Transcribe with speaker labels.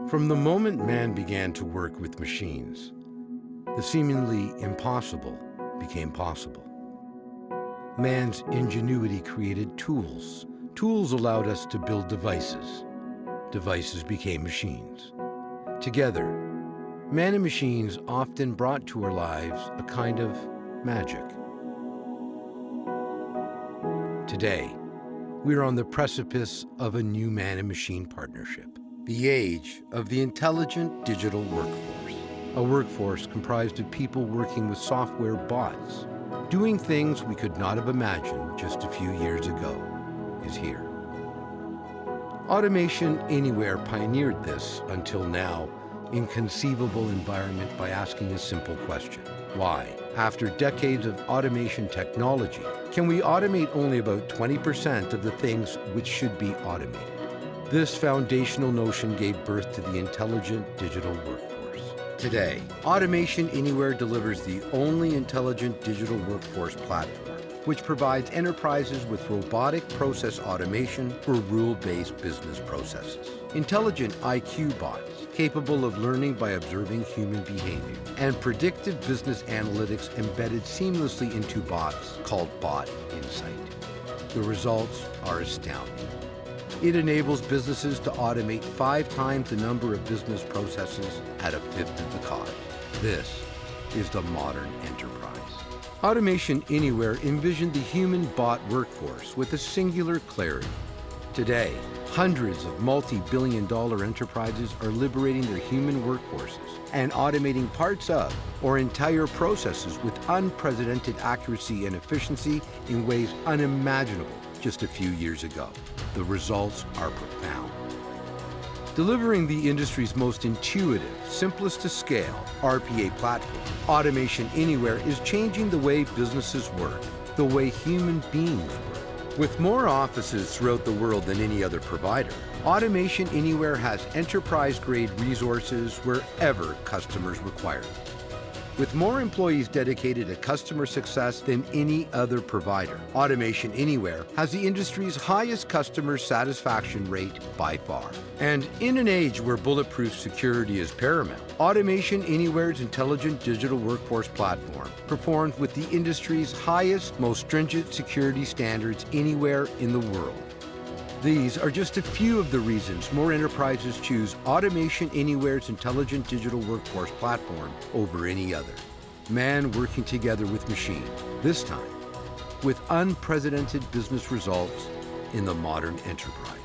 Speaker 1: From the moment man began to work with machines, the seemingly impossible became possible. Man's ingenuity created tools. Tools allowed us to build devices. Devices became machines. Together, man and machines often brought to our lives a kind of magic. Today, we are on the precipice of a new man and machine partnership. The age of the intelligent digital workforce. A workforce comprised of people working with software bots, doing things we could not have imagined just a few years ago, is here. Automation Anywhere pioneered this, until now, inconceivable environment by asking a simple question. Why, after decades of automation technology, can we automate only about 20% of the things which should be automated? This foundational notion gave birth to the intelligent digital workforce. Today, Automation Anywhere delivers the only intelligent digital workforce platform, which provides enterprises with robotic process automation for rule-based business processes. Intelligent IQ bots, capable of learning by observing human behavior, and predictive business analytics embedded seamlessly into bots called Bot Insight. The results are astounding. It enables businesses to automate 5 times the number of business processes at a fifth of the cost. This is the modern enterprise. Automation Anywhere envisioned the human bot workforce with a singular clarity. Today, hundreds of multi-billion-dollar enterprises are liberating their human workforces and automating parts of or entire processes with unprecedented accuracy and efficiency in ways unimaginable just a few years ago. The results are profound. Delivering the industry's most intuitive, simplest to scale RPA platform, Automation Anywhere is changing the way businesses work, the way human beings work. With more offices throughout the world than any other provider, Automation Anywhere has enterprise-grade resources wherever customers require them. With more employees dedicated to customer success than any other provider, Automation Anywhere has the industry's highest customer satisfaction rate by far. And in an age where bulletproof security is paramount, Automation Anywhere's intelligent digital workforce platform performs with the industry's highest, most stringent security standards anywhere in the world. These are just a few of the reasons more enterprises choose Automation Anywhere's intelligent digital workforce platform over any other. Man working together with machine, this time with unprecedented business results in the modern enterprise.